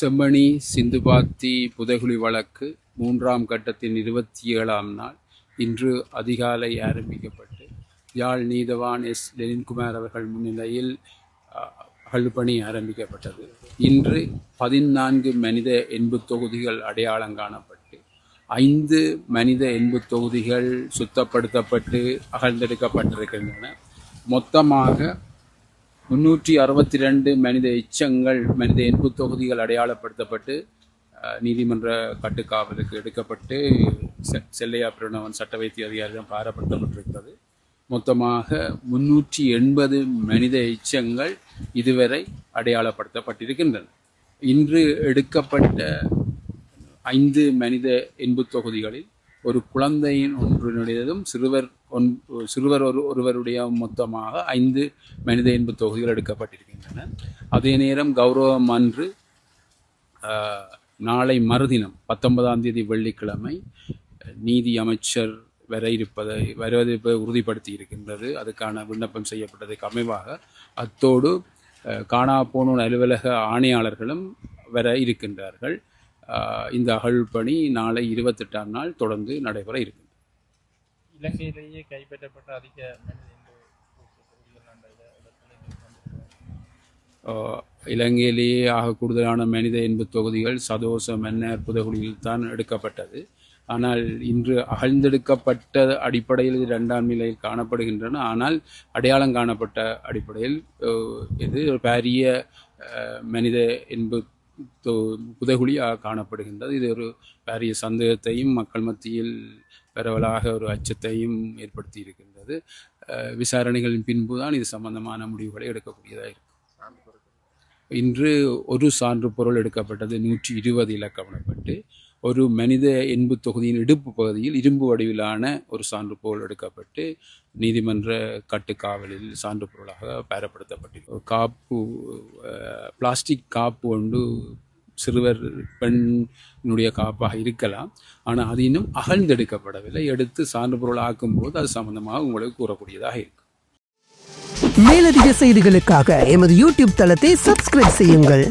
செம்மணி சிந்துபாத்தி புதைகுழி வழக்கு 3ஆம் கட்டத்தின் 27ஆம் நாள் இன்று அதிகாலை ஆரம்பிக்கப்பட்டு யாழ் நீதவான் எஸ் லெனின்குமார் அவர்கள் முன்னிலையில் அகழ்பணி ஆரம்பிக்கப்பட்டது. இன்று 14 மனித எண்புத் தொகுதிகள் அடையாளம் காணப்பட்டு 5 மனித எண்புத் தொகுதிகள் சுத்தப்படுத்தப்பட்டு அகழ்ந்தெடுக்கப்பட்டிருக்கின்றன. மொத்தமாக 362 மனித எச்சங்கள் மனித எண்புத் தொகுதிகள் அடையாளப்படுத்தப்பட்டு நீதிமன்ற கட்டுக்காவலுக்கு எடுக்கப்பட்டு செல்லையா பிரணவன் சட்ட வைத்திய அதிகாரியிடம் பாரப்படுத்தப்பட்டிருக்கிறது. மொத்தமாக 380 மனித எச்சங்கள் இதுவரை அடையாளப்படுத்தப்பட்டிருக்கின்றன. இன்று எடுக்கப்பட்ட 5 மனித எண்புத் தொகுதிகளில் ஒரு குழந்தையின் ஒன்றினுடையதும் சிறுவர் ஒருவருடைய மொத்தமாக 5 மனித எண்புத் தொகுதிகள் எடுக்கப்பட்டிருக்கின்றன. அதே நேரம் கௌரவம் அன்று நாளை மறுதினம் 19ஆம் தேதி வெள்ளிக்கிழமை நீதி அமைச்சர் வருவதை உறுதிப்படுத்தி இருக்கின்றது. அதுக்கான விண்ணப்பம் செய்யப்பட்டதுக்கு அமைவாக அத்தோடு காணாப்போனோர் அலுவலக ஆணையாளர்களும் வர இருக்கின்றார்கள். இந்த அகழ்பணி நாளை 28ஆம் நாள் தொடர்ந்து நடைபெற இருக்கின்றது. இலங்கையிலேயே கைப்பற்றப்பட்ட அதிக இலங்கையிலேயே ஆக கூடுதலான மனித எண்புத் தொகுதிகள் சதோச மன்னர் புதைகுழியில் தான் எடுக்கப்பட்டது. ஆனால் இன்று அகழ்ந்தெடுக்கப்பட்ட அடிப்படையில் இது 2ஆம் நிலையில் காணப்படுகின்றன. ஆனால் அடையாளம் காணப்பட்ட அடிப்படையில் இது ஒரு பாரிய மனித எண்புத் புதைகுழியாக காணப்படுகின்றது. இது ஒரு பாரிய சந்தேகத்தையும் மக்கள் மத்தியில் பரவலாக ஒரு அச்சத்தையும் ஏற்படுத்தி இருக்கின்றது. விசாரணைகளின் பின்புதான் இது சம்பந்தமான முடிவுகளை எடுக்கக்கூடியதாக இருக்கும். இன்று ஒரு சான்று பொருள் எடுக்கப்பட்டது 120 இலக்கமிடப்பட்டு ஒரு மனித எண்புத் தொகுதியின் இடுப்பு பகுதியில் இரும்பு வடிவிலான ஒரு சான்று பொருள் எடுக்கப்பட்டு நீதிமன்ற கட்டுக்காவலில் சான்று பொருளாக பெறப்படுத்தப்பட்டது. காப்பு பிளாஸ்டிக் காப்பு ஒன்று சிறுவர் பெண்ணுடைய காப்பாக இருக்கலாம். ஆனால் அது இன்னும் அகழ்ந்தெடுக்கப்படவில்லை. எடுத்து சான்று பொருள் ஆக்கும்போது அது சம்பந்தமாக உங்களுக்கு கூறக்கூடியதாக இருக்கும். மேலதிக செய்திகளுக்காக எமது யூடியூப் தளத்தை சப்ஸ்கிரைப் செய்யுங்கள்.